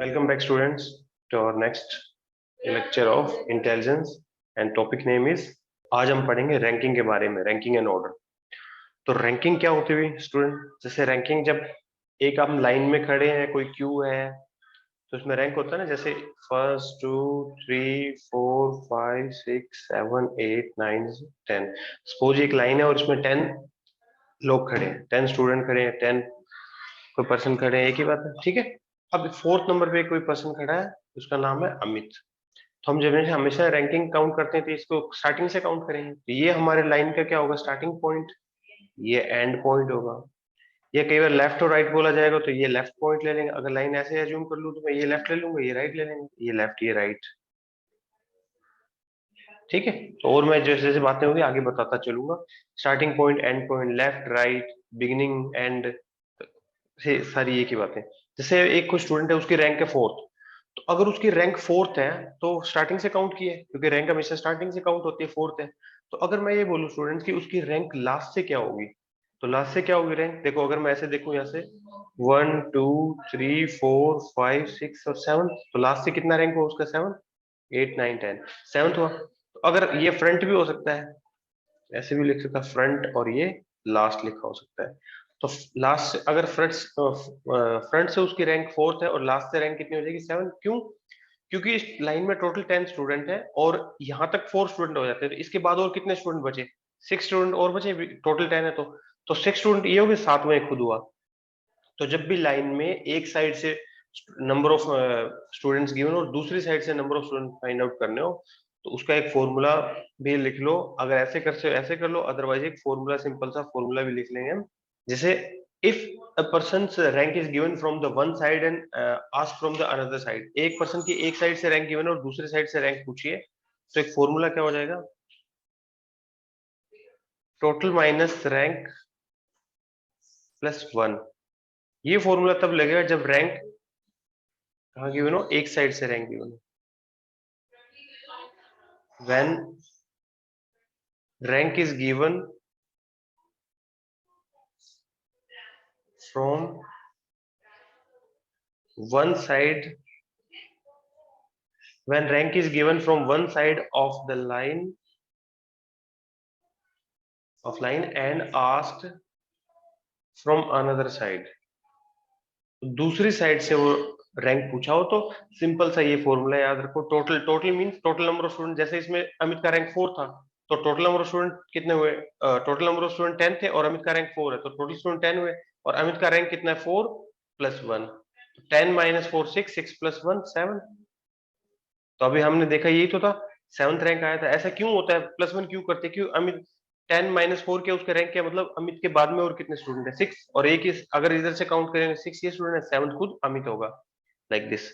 Welcome back students to our next lecture of intelligence and topic name is आज हम पढ़ेंगे ranking के बारे में, रैंकिंग एंड ऑर्डर। तो रैंकिंग क्या होती हुई स्टूडेंट, जैसे रैंकिंग जब एक आप लाइन में खड़े हैं, कोई क्यू है तो इसमें रैंक होता है ना, जैसे 1 2 3 4 5 6 7 8 9 10। सपोज एक लाइन है और इसमें 10 लोग खड़े हैं, 10 स्टूडेंट खड़े हैं, 10 कोई पर्सन खड़े हैं, एक ही बात है, ठीक है। अब फोर्थ नंबर पे कोई पर्सन खड़ा है, उसका नाम है अमित। तो हम जब हमेशा रैंकिंग काउंट करते हैं तो इसको स्टार्टिंग से काउंट करेंगे। तो ये हमारे लाइन का क्या होगा, स्टार्टिंग पॉइंट, ये एंड पॉइंट होगा। ये कई बार लेफ्ट और राइट बोला जाएगा तो ये लेफ्ट पॉइंट ले लेंगे। अगर लाइन ऐसे एज्यूम कर लूं तो मैं ये लेफ्ट ले लूंगा, ये राइट ले लेंगे, ये लेफ्ट ये राइट, ठीक है। तो और मैं जैसे जैसे बातें होंगी आगे बताता चलूंगा। Starting point, and point, left right, beginning and, से सारी एक ही बातें। जैसे एक कोई स्टूडेंट है, उसकी रैंक है फोर्थ, तो अगर उसकी रैंक फोर्थ है तो स्टार्टिंग से काउंट की है, क्योंकि रैंक हमेशा स्टार्टिंग से काउंट होती है, फोर्थ है। तो अगर मैं ये बोलूं स्टूडेंट की उसकी रैंक लास्ट से क्या होगी, तो लास्ट से क्या होगी रैंक, देखो अगर मैं ऐसे देखूं यहाँ से 1 2 3 4 5 6 और 7, तो लास्ट से कितना रैंक हुआ उसका, 7 8 9 10, सेवंथ हुआ। तो अगर ये फ्रंट भी हो सकता है, ऐसे भी लिख सकता है फ्रंट, और ये लास्ट लिखा हो सकता है। तो लास्ट से अगर फ्रंट से उसकी रैंक फोर्थ है और लास्ट से रैंक कितनी हो जाएगी, 7। क्यों? क्योंकि इस लाइन में टोटल 10 स्टूडेंट है और यहाँ तक 4 स्टूडेंट हो जाते हैं, तो इसके बाद और कितने स्टूडेंट बचे, 6 स्टूडेंट और बचे, टोटल 10 है। तो 6 स्टूडेंट ये हो गए, 7वां खुद हुआ। तो जब भी लाइन में एक साइड से नंबर ऑफ स्टूडेंट्स गिवन और दूसरी साइड से number of student find out करने हो, तो उसका एक फॉर्मूला भी लिख लो। अगर ऐसे कर से ऐसे कर लो, अदरवाइज एक फॉर्मूला, सिंपल सा फॉर्मूला भी लिख लेंगे हम। जैसे if a person rank is given from the one side and ask from the another side, एक पर्सन की एक साइड से रैंक गिवन है और दूसरी साइड से रैंक पूछिए, तो एक फॉर्मूला क्या हो जाएगा, टोटल माइनस रैंक प्लस 1। ये फॉर्मूला तब लगेगा जब रैंक कहाँ गिवन हो, एक साइड से रैंक गिवन हो। when rank is given from one side, when rank is given from one side of the line and asked from another side, दूसरी साइड से वो रैंक पूछा हो, तो सिंपल सा ये फॉर्मूला याद रखो। Total, total means total number of student. जैसे इसमें अमित का रैंक 4 था, तो टोटल नंबर ऑफ स्टूडेंट कितने हुए, टोटल नंबर ऑफ स्टूडेंट 10 थे और अमित का रैंक 4 है, तो टोटल स्टूडेंट 10 हुए। और अमित का रैंक कितना है, 4 प्लस 1, 10 माइनस 4 6, 6 प्लस 1 7। तो अभी हमने देखा यही तो था, 7th रैंक आया था। ऐसा क्यों होता है, प्लस 1 क्यों करते हैं, क्यों अमित 10 माइनस 4 के उसके रैंक क्या, मतलब अमित के बाद में और कितने स्टूडेंट है, 6, और एक ही अगर इधर से काउंट करेंगे 6 ये स्टूडेंट है, 7th खुद अमित होगा, लाइक दिस।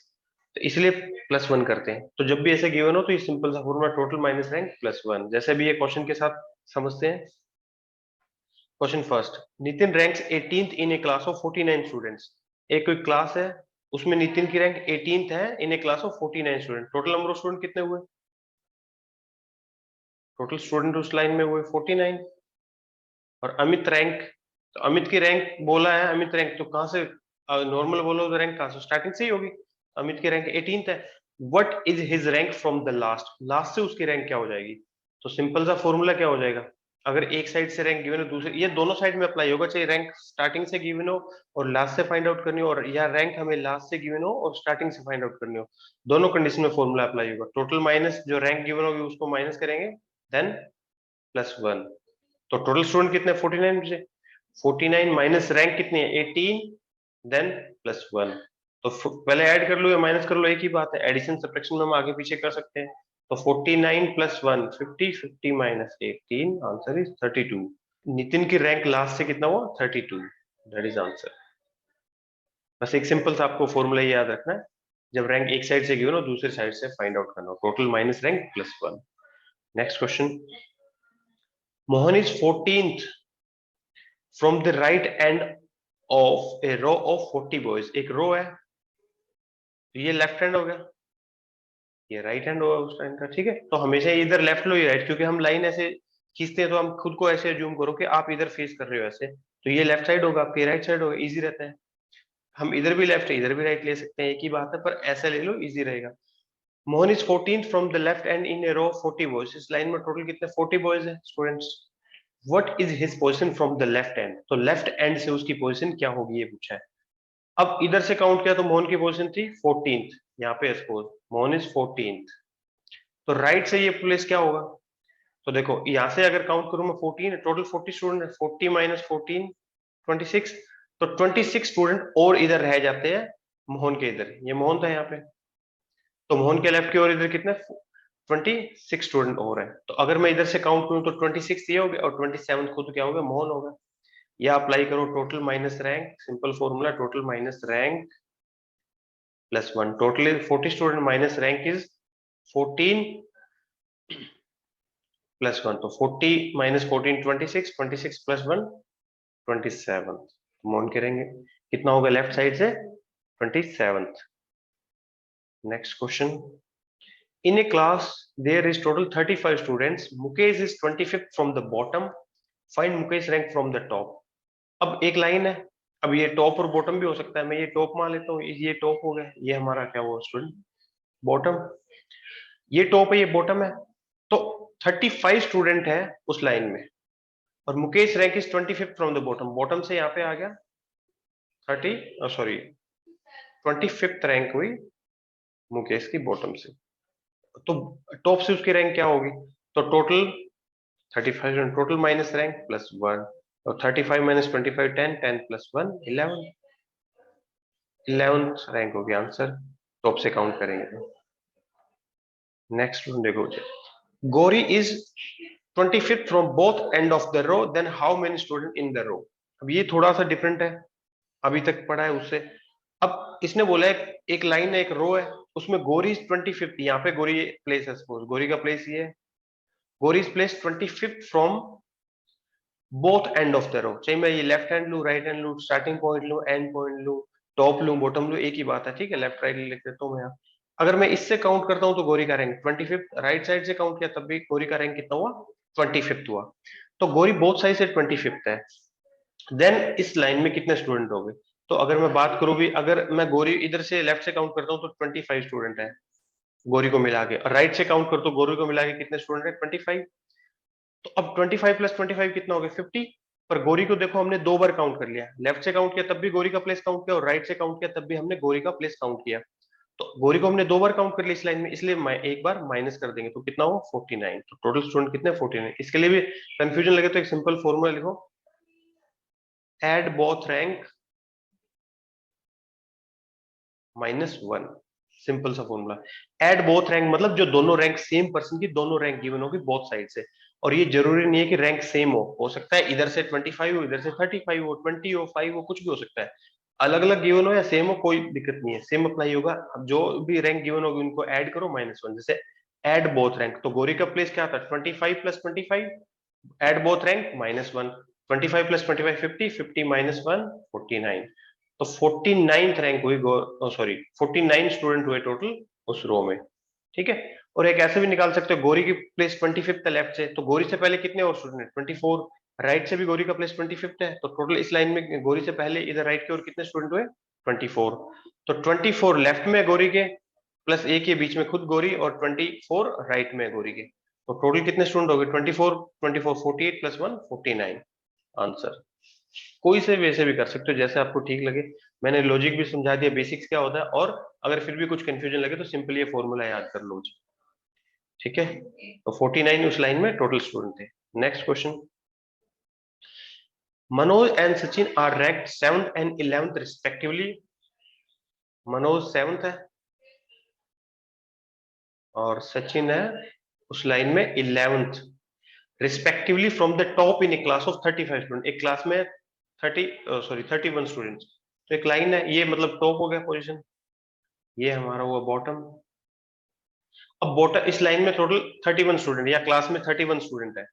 तो इसलिए प्लस 1 करते हैं। तो जब भी ऐसे गिवन हो तो ये सिंपल सा formula, total minus rank plus 1। जैसे भी ये क्वेश्चन के साथ समझते हैं। Question first, Nitin ranks 18th in a class of 49 students. एक कोई क्लास है, उसमें नितिन की रैंक 18th है in a class of 49 student. Total number of student कितने हुए, टोटल स्टूडेंट उस लाइन में हुए 49। और अमित रैंक, तो अमित की रैंक बोला है, अमित रैंक तो कहां से, नॉर्मल बोलो तो रैंक कहां से, स्टार्टिंग से ही होगी। अमित की रैंक 18th है। What is his rank from the last, last से उसकी रैंक क्या हो जाएगी। तो सिंपल सा फॉर्मूला क्या हो जाएगा, अगर एक साइड से रैंक गिवन हो, दूसरे, ये दोनों साइड में अप्लाई होगा, चाहे रैंक स्टार्टिंग से गिवन हो और लास्ट से फाइंड आउट करनी हो, और या रैंक हमें लास्ट से गिवन हो और स्टार्टिंग से फाइंड आउट करनी हो, दोनों कंडीशन में फॉर्मूला अप्लाई होगा। टोटल माइनस जो रैंक गिवन होगी उसको माइनस करेंगे, देन प्लस 1। तो टोटल स्टूडेंट कितने, 49 बचे, 49 माइनस रैंक कितनी है, 18, देन प्लस 1। तो पहले ऐड कर लो या माइनस कर लो, एक ही बात है। एडिशन सब्ट्रैक्शन में हम आगे पीछे कर सकते हैं। तो 49 plus 1 50, 50 minus 18, answer is 32। Nitin की रैंक लास्ट से कितना हुआ, 32, दैट इज आंसर। बस एक सिंपल सा आपको फॉर्मूला याद रखना है, जब रैंक एक साइड से गिवन हो दूसरे साइड से फाइंड आउट करना हो, total minus rank plus 1। Next question, Mohan is 14th from the right end of a row of 40 boys. एक रो है, तो ये लेफ्ट हैंड हो गया, ये राइट हैंड होगा उस टाइम का, ठीक है। तो हमेशा इधर लेफ्ट लो, ये राइट, क्योंकि हम लाइन ऐसे खींचते हैं तो हम खुद को ऐसे अज्यूम करो कि आप इधर फेस कर रहे हो ऐसे, तो ये लेफ्ट साइड होगा, आपकी राइट साइड होगा, इजी रहता है। हम इधर भी लेफ्ट इधर भी राइट ले सकते हैं, एक ही बात है, पर ऐसा ले लो इजी रहेगा। Mohan is 14th from the left end in a row 40 boys. इस लाइन में टोटल कितने 40 बॉयज है students. What is his position from the left end, तो लेफ्ट एंड से उसकी पोजीशन क्या होगी ये पूछा है। अब इधर से काउंट किया तो मोहन की पोजीशन थी 14th, यहाँ पे सपोज मोहन इज 14th, तो राइट से ये प्लेस क्या होगा। तो देखो यहाँ से अगर काउंट करूं मैं 14 टोटल 40 स्टूडेंट है, 40 माइनस 14 26, तो 26 स्टूडेंट और इधर रह जाते हैं मोहन के इधर, ये मोहन था यहाँ पे, तो मोहन के लेफ्ट की ओर इधर कितने 26 स्टूडेंट और है। तो अगर मैं इधर से काउंट करूं तो 26 ये हो गया और 27 खुद क्या होगा मोहन होगा। या अप्लाई करो total minus rank, simple formula total minus rank plus 1, total 40 student minus rank is 14 plus 1, तो 40 माइनस 14 26, 26 प्लस 1 27, मोहन करेंगे कितना होगा लेफ्ट साइड से 27th। Next question, in a class there is total 35 students, Mukesh is 25th from the bottom, find Mukesh rank from the top। अब एक line है, अब ये टॉप और बॉटम भी हो सकता है, मैं ये टॉप मान लेता हूँ, ये टॉप हो गया, ये हमारा क्या हुआ स्टूडेंट बॉटम, ये टॉप है ये बॉटम है, तो 35 स्टूडेंट है उस लाइन में और Mukesh rank is 25th from the bottom, bottom से यहाँ पे आ गया 25th रैंक हुई मुकेश की बॉटम से, तो टॉप से उसकी रैंक क्या होगी, तो total 35 total minus rank plus 1, और 35 माइनस 25 10, 10 प्लस 1 11, 11th रैंक होगी आंसर, टॉप से काउंट करेंगे तो। नेक्स्ट देखो, Gauri is 25th from both end of the row, then how many student in the row. अब ये थोड़ा सा डिफरेंट है, अभी तक पढ़ा है उससे। अब इसने बोला है एक लाइन है एक रो है, उसमें गौरी इज 25th, यहाँ पे गौरी प्लेस है, सपोज गौरी का प्लेस ये है, Gauri is place 25th from both end of the row, चाहे मैं ये लेफ्ट हैंड लू राइट हैंड लू, स्टार्टिंग पॉइंट लू एंड पॉइंट लू, टॉप लू बॉटम लू, एक ही बात है, ठीक है, लेफ्ट राइट लिख देता हूँ मैं यहाँ। अगर मैं इससे काउंट करता हूँ तो गौरी का रैंक 25th, राइट साइड से काउंट किया तब भी गौरी का रैंक कितना हुआ 25th हुआ, तो गौरी बोथ साइड से 25th है। देन इस लाइन में कितने स्टूडेंट हो गए, तो अगर मैं बात करूं भी, अगर मैं गौरी इधर से लेफ्ट से काउंट करता हूँ तो 25 स्टूडेंट है गौरी को मिला के, और राइट से काउंट करता हूँ गौरी को मिला के कितने स्टूडेंट है 25, तो अब 25 प्लस 25 कितना हो गया 50, पर गौरी को देखो हमने दो बार काउंट कर लिया, लेफ्ट से काउंट किया तब भी गौरी का प्लेस काउंट किया और राइट से काउंट किया तब भी हमने गौरी का प्लेस काउंट किया, तो गौरी को हमने दो बार काउंट कर लिया इस लाइन में, इसलिए एक बार माइनस कर देंगे तो कितना हो 49, तो टोटल स्टूडेंट कितने 49। इसके लिए भी कंफ्यूजन लगे तो एक सिंपल फॉर्मूला लिखो, एड बोथ रैंक -1, सिंपल सा फॉर्मूला। एड बोथ रैंक मतलब जो दोनों रैंक सेम पर्सन की दोनों रैंक गिवन होगी बोथ साइड से, और ये जरूरी नहीं है कि रैंक सेम हो सकता है इधर से 25 हो इधर से 35 हो 20 हो 5 हो कुछ भी हो सकता है, अलग अलग गिवन हो या सेम हो कोई दिक्कत नहीं है, सेम अप्लाई होगा। अब जो भी रैंक गिवन होगी उनको ऐड करो -1, जैसे एड बोथ रैंक, तो गौरी का प्लेस क्या था 25 plus 25, add both rank -1, 25 plus 25 50, 50 -1 49, तो 49th रैंक हुई, सॉरी 49 स्टूडेंट हुए टोटल उस रो में, ठीक है। और एक ऐसे भी निकाल सकते हो, गौरी की प्लेस 25th है लेफ्ट से, तो गौरी से पहले कितने और स्टूडेंट है 24, राइट से भी गौरी का प्लेस 25th है, तो टोटल इस लाइन में गौरी से पहले इधर राइट की ओर कितने स्टूडेंट हुए 24, तो 24 लेफ्ट में गौरी के प्लस एक के बीच में खुद गौरी और 24 राइट में गौरी के, तो टोटल कितने स्टूडेंट हो गए 24 24 48 प्लस 1 49 आंसर। कोई से वैसे भी कर सकते हो जैसे आपको ठीक लगे, मैंने लॉजिक भी समझा दिया बेसिक्स क्या होता है, और अगर फिर भी कुछ कंफ्यूजन लगे तो सिंपली ये फॉर्मूला याद कर लो, ठीक है। तो 49 उस लाइन में टोटल स्टूडेंट थे। Next question, Manoj and Sachin are ranked 7th and 11th respectively. Manoj 7th है और सचिन है उस लाइन में 11th respectively from the top in a class of 35 student, एक क्लास में 31 स्टूडेंट्स, तो एक लाइन है ये मतलब टॉप हो गया पोजीशन, ये हमारा हुआ बॉटम। अब बॉटम इस लाइन में टोटल 31 स्टूडेंट या क्लास में 31 स्टूडेंट है,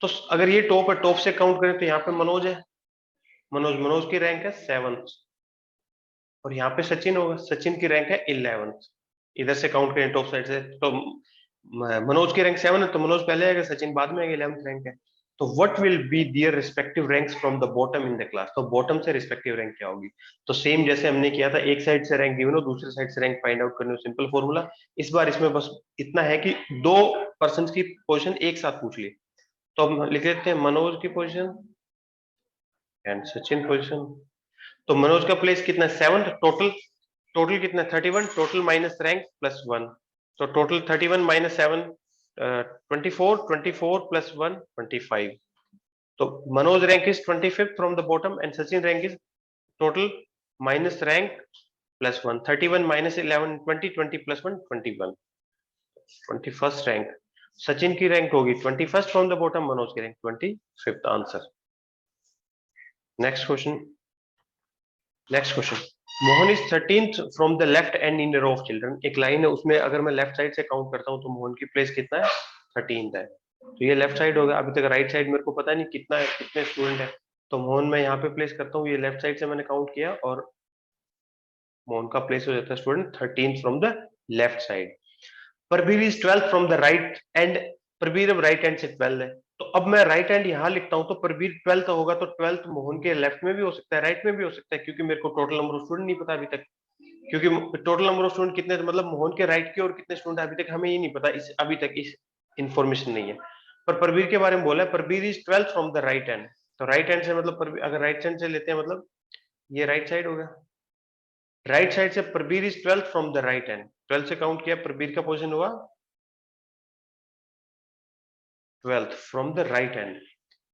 तो अगर ये टॉप है टॉप से काउंट करें तो यहाँ पे मनोज है, मनोज की रैंक है 7th, और यहाँ पे सचिन होगा, सचिन की रैंक है 11th, इधर से काउंट करें टॉप साइड से तो मनोज की रैंक 7 है तो मनोज पहले आएगा सचिन बाद में आएगा 11th रैंक है, तो what will be their respective ranks from the bottom in the class, तो बॉटम से रिस्पेक्टिव रैंक क्या होगी। तो सेम जैसे हमने किया था, एक साइड से रैंक गिवन हो, दूसरे साइड से रैंक फाइंड आउट करने हो, सिंपल फॉर्मूला। इस बार इसमें बस इतना है कि दो पर्सन की पोजीशन एक साथ पूछ ली। तो हम लिख लेते हैं मनोज की पोजीशन एंड सचिन पोजीशन। तो मनोज का प्लेस कितना है, 7th। टोटल टोटल कितना है, 31। Total minus rank plus 1। तो टोटल 31 माइनस 7 24। 24 प्लस 1 25। तो Manoj rank is 25th from the bottom and Sachin rank is total minus rank plus 1। 31 minus 11 20। 20 plus 1 21। 21st rank. Sachin की rank होगी 21st from the bottom, Manoj की rank 25th। Answer. Next question. Next question. Mohan is 13th from the left end in row of children. एक line है, उसमें अगर मैं left side से count करता हूं तो मोहन की प्लेस कितना है, 13th है। तो ये लेफ्ट साइड होगा। अभी तक राइट साइड मेरे को पता नहीं कितना है, कितने स्टूडेंट है। तो मोहन मैं यहाँ पे प्लेस करता हूँ, ये लेफ्ट साइड से मैंने काउंट किया और मोहन का प्लेस हो जाता है student 13th from the left side. Prabir is 12th from the right and. Prabir अब राइट हैंड से 12 है, तो अब मैं राइट हैंड यहां लिखता हूं तो प्रबीर 12th होगा, तो 12th मोहन के लेफ्ट में भी हो सकता है, राइट में भी हो सकता है, क्योंकि मेरे को टोटल नंबर ऑफ स्टूडेंट नहीं पता अभी तक। क्योंकि टोटल नंबर ऑफ स्टूडेंट कितने, मतलब मोहन के राइट के और कितने स्टूडेंट अभी तक हमें ये नहीं पता, इस अभी तक इस इंफॉर्मेशन नहीं है। पर प्रबीर के बारे में बोला है, Prabir is 12th from the right hand. तो राइट हैंड से मतलब अगर राइट हैंड से लेते हैं मतलब ये राइट साइड होगा। राइट साइड से Prabir is 12th from the right hand. 12 से काउंट किया, प्रबीर का पोजीशन हुआ 12th from the right hand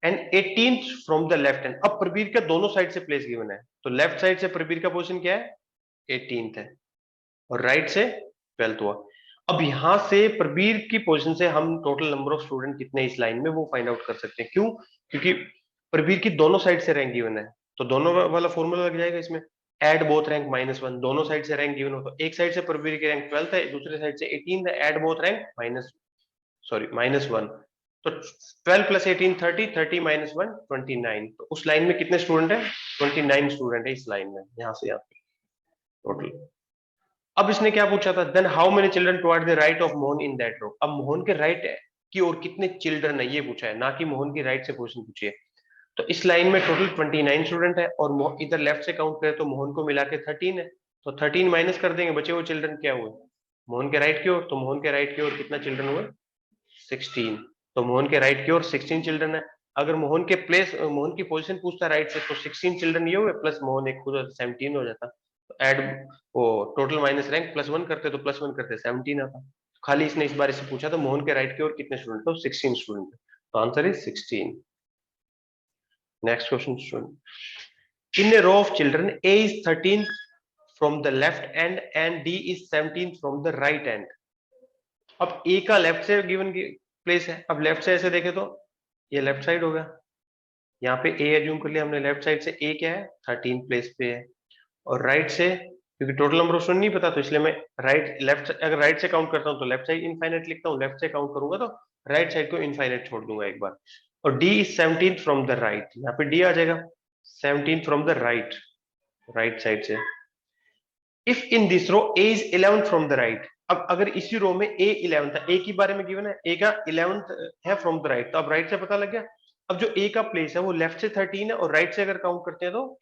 and 18th from the left hand. अब प्रबीर का दोनों साइड से प्लेस गिवन है, तो लेफ्ट साइड से प्रबीर का पोजीशन क्या है, 18th है, और राइट से 12th हुआ। अब यहां से प्रबीर की पोजीशन से हम टोटल नंबर ऑफ स्टूडेंट कितने इस लाइन में वो फाइंड आउट कर सकते हैं। क्यों? क्योंकि प्रबीर की दोनों साइड से रैंक गिवन है, तो दोनों वाला फॉर्मूला लग जाएगा इसमें। Add both rank -1। दोनों साइड से रैंक गिवन हो तो एक साइड से प्रबीर की रैंक 12th है, दूसरे साइड से 18th है, एड बोथ रैंक -1। तो 12 प्लस 18 30। 30 माइनस 1 29। तो उस लाइन में कितने स्टूडेंट है, 29 स्टूडेंट है इस लाइन में, यहां से यहाँ पे टोटल। अब इसने क्या पूछा था, then how many children toward the right of Mohan in that row. अब मोहन के राइट की ओर कितने चिल्ड्रन है ये पूछा है, ना कि मोहन की राइट से क्वेश्चन पूछिए। तो इस लाइन में टोटल 29 स्टूडेंट है, और इधर लेफ्ट से काउंट करें तो मोहन को मिला के 13 है। तो 13 माइनस कर देंगे, बचे हुए चिल्ड्रन क्या हुए, मोहन के राइट की ओर। तो मोहन के राइट की ओर कितना चिल्ड्रन हुए, 16। तो मोहन के राइट की ओर 16 चिल्ड्रन है। अगर मोहन के प्लेस, मोहन की पोजीशन पूछता राइट से, तो 16 चिल्ड्रन ये हुए प्लस मोहन एक खुद 17 हो जाता। तो ऐड वो टोटल माइनस रैंक +1 करते, तो +1 करते 17 आता। खाली इसने इस बार इससे पूछा था मोहन के राइट की ओर कितने स्टूडेंट, तो 16 स्टूडेंट। तो answer is 16। Next question student. In a row of children A is 13 from the left end and D is 17 from the right end. अब ए का लेफ्ट से गिवन प्लेस है। अब लेफ्ट से ऐसे देखे तो ये लेफ्ट साइड होगा, यहाँ पे ए एज्यूम कर लिया हमने। लेफ्ट साइड से ए क्या है, 13 प्लेस पे है। और राइट से, क्योंकि टोटल नंबर ऑफ स्टूडेंट नहीं पता, तो इसलिए मैं राइट लेफ्ट, अगर राइट से काउंट करता हूँ तो लेफ्ट साइड इनफाइनाइट लिखता हूँ, लेफ्ट से काउंट करूंगा तो राइट साइड को इनफाइनाइट छोड़ दूंगा एक बार। और D is 17 from the right, यहाँ पे डी आ जाएगा 17 from the right, right side से। If in this row A is 11 from the right. अब अगर इसी रो में ए 11 था, ए के बारे में गिवन है, ए का 11th है फ्रॉम द राइट, तो अब राइट से पता लग गया। अब जो ए का प्लेस है वो लेफ्ट से 13 है, और राइट से अगर काउंट करते हैं तो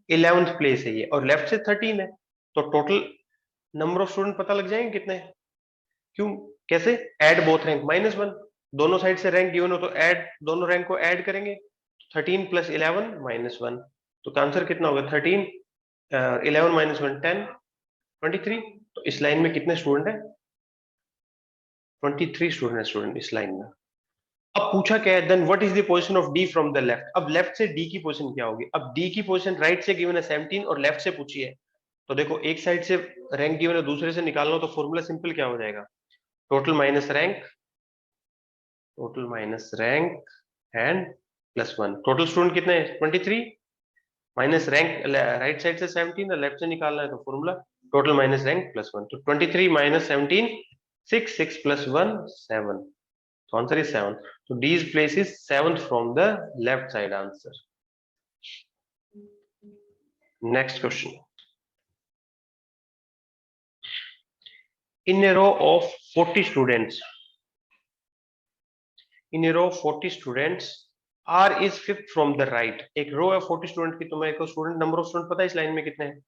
11th प्लेस है ये, और लेफ्ट से 13 है। तो टोटल नंबर ऑफ स्टूडेंट पता लग जाएंगे कितने। क्यों, कैसे, एड बोथ रैंक -1। दोनों साइड से रैंक गिवन हो तो ऐड, दोनों रैंक को ऐड करेंगे, 13 प्लस 11 -1। तो आंसर कितना होगा, 13 11 -1 10 23। तो इस लाइन में कितने स्टूडेंट है, 23 स्टूडेंट इस लाइन में। अब पूछा क्या है, then what is the position of D from the left. अब लेफ्ट से डी की पोजीशन क्या होगी। अब डी की पोजीशन राइट से गिवन है 17 और लेफ्ट से पूछी है। तो देखो एक साइड से रैंक गिवन है, दूसरे से निकालना हो तो फॉर्मूला सिंपल क्या हो जाएगा, total minus rank, total minus rank and +1। Total student कितने हैं, 23 माइनस रैंक, राइट साइड से 17 और लेफ्ट से निकालना है तो फॉर्मूला टोटल माइनस रैंक +1। तो 23 minus 17 6, 6 + 1 7। So answer is 7. So D's place is 7th from the left side answer. Next question. In a row of 40 students, in a row of 40 students, R is fifth from the right. एक row है 40 student की, तुम्हें एक student number of student पता है इस line में कितने हैं?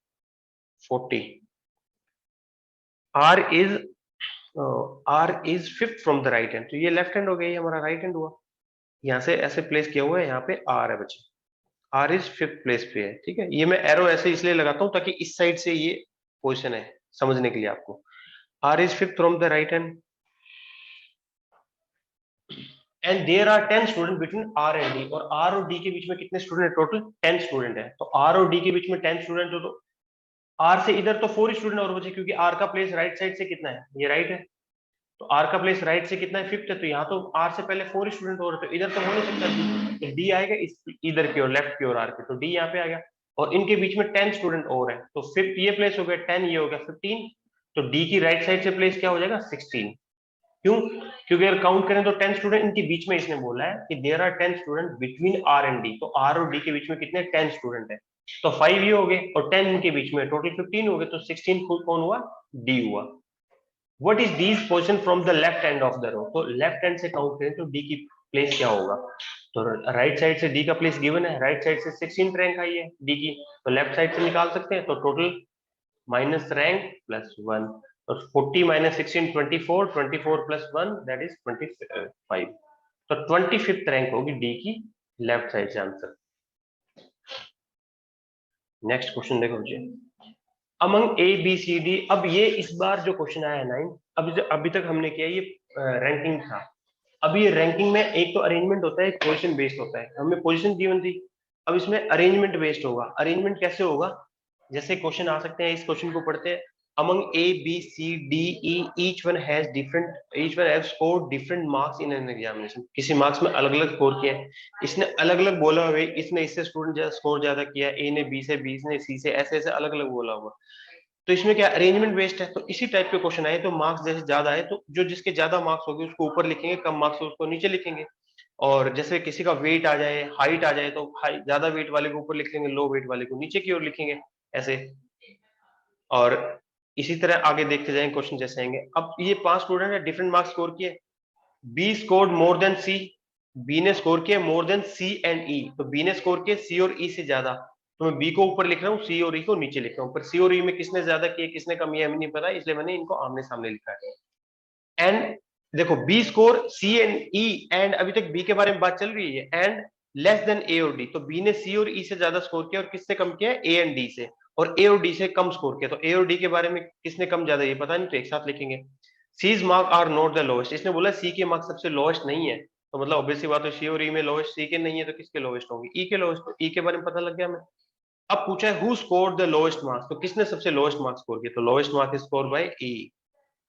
40। R is R is fifth from the right hand, तो ये लेफ्ट हैंड हो गया, ये हमारा राइट हैंड हुआ। यहाँ से ऐसे प्लेस किया हुआ है, यहाँ पे आर है बच्चे, आर इज फिफ्थ प्लेस पे है। ठीक है, ये मैं एरो ऐसे इसलिए लगाता हूँ ताकि इस साइड से ये पोजीशन है समझने के लिए आपको। R is fifth from the right hand end there are 10 student between R and D. और आर और डी के बीच में कितने स्टूडेंट है? टोटल 10 स्टूडेंट है। तो आर और डी के बीच में 10 स्टूडेंट हो, तो आर से इधर तो 4 स्टूडेंट और बचे, क्योंकि आर का प्लेस राइट साइड से कितना है? ये राइट है, तो आर का प्लेस राइट से कितना है? फिफ्थ है, तो यहाँ तो आर से पहले 4 स्टूडेंट और, तो इधर तो हो नहीं सकता, तो डी आएगा इस इधर की ओर, लेफ्ट की ओर आर के, तो डी यहाँ पे आ गया। और इनके बीच में 10 स्टूडेंट और है, तो फिफ्थ ये प्लेस हो गया, 10 ये हो गया 15, तो डी की राइट साइड से प्लेस क्या हो जाएगा? 16। क्यों? क्योंकि अगर काउंट करें तो 10 स्टूडेंट इनके बीच में, इसने बोला है कि there are 10 student between R and D, तो आर और डी के बीच में कितने? 10 स्टूडेंट है, तो 5 ये हो गए और 10 इनके बीच में, टोटल 15 हो गए, तो 16 कौन हुआ? डी हुआ। What is D's position from the left hand of the row, तो लेफ्ट हैंड से काउंट करें तो डी की प्लेस क्या होगा? तो राइट साइड से डी का प्लेस गिवन है, राइट साइड से 16 रैंक आई है डी की, तो लेफ्ट साइड से निकाल सकते हैं, तो टोटल माइनस रैंक प्लस 1, तो 40 माइनस 16 24, 24 प्लस 1 दैट इज 25, तो 25th रैंक होगी डी की लेफ्ट साइड से आंसर। नेक्स्ट क्वेश्चन देखो जी, among A B C D. अब ये इस बार जो क्वेश्चन आया है 9, अभी तक हमने किया ये रैंकिंग था। अब ये रैंकिंग में एक तो अरेंजमेंट होता है, एक पोजीशन बेस्ड होता है, हमें पोजीशन गिवन थी, अब इसमें अरेंजमेंट बेस्ड होगा। अरेंजमेंट कैसे होगा? जैसे क्वेश्चन आ सकते हैं, इस क्वेश्चन को पढ़ते हैं। Among A B C D E each one has scored different marks in an examination. किसी मार्क्स में अलग अलग स्कोर किया है, इसने अलग अलग बोला हुआ, इसने इससे स्टूडेंट स्कोर ज्यादा किया, ए ने बी से, बी ने सी से, ऐसे ऐसे अलग अलग बोला हुआ। तो इसमें क्या अरेंजमेंट बेस्ड है, तो इसी टाइप के क्वेश्चन आए तो मार्क्स जैसे ज्यादा है तो जो जिसके ज्यादा मार्क्स होंगे उसको ऊपर लिखेंगे, कम मार्क्स हो उसको नीचे लिखेंगे। और जैसे किसी का वेट आ जाए, हाइट आ जाए, तो हाई ज्यादा वेट वाले को ऊपर लिख लेंगे, लो वेट वाले को नीचे की ओर लिखेंगे, ऐसे। और इसी तरह आगे देखते जाएंगे क्वेश्चन जैसे आएंगे। अब ये 5 स्टूडेंट है, डिफरेंट मार्क्स स्कोर किए। B scored more than C, B ने स्कोर किया मोर देन सी एंड ई, तो बी ने स्कोर किया सी और ई से ज्यादा, तो मैं बी को ऊपर लिख रहा हूँ, सी और ई को नीचे लिख रहा हूँ, पर सी और ई में किसने ज्यादा किया किसने कम ये हमें नहीं पता, इसलिए मैंने इनको आमने सामने लिखा है। एंड देखो B score C and E, and अभी तक बी के बारे में बात चल रही है, एंड लेस देन ए और डी, तो बी ने सी और ई से ज्यादा स्कोर किया और किससे कम किया? ए एंड डी से, और ए और डी से कम स्कोर किया, तो ए और डी के बारे में किसने कम ज्यादा ये पता नहीं, तो एक साथ लिखेंगे। C's mark are not the lowest, इसने बोला सी के मार्क्स सबसे लोएस्ट नहीं है, तो मतलब ऑब्वियसली बात है सी और ई में लोएस्ट सी के नहीं है, तो किसके लोएस्ट होंगे? ई के लोएस्ट, तो ई के बारे में पता लग गया हमें। अब पूछा है who scored the lowest marks, तो किसने सबसे लोएस्ट मार्क्स स्कोर किया? तो लोएस्ट मार्क्स स्कोर बाय ई,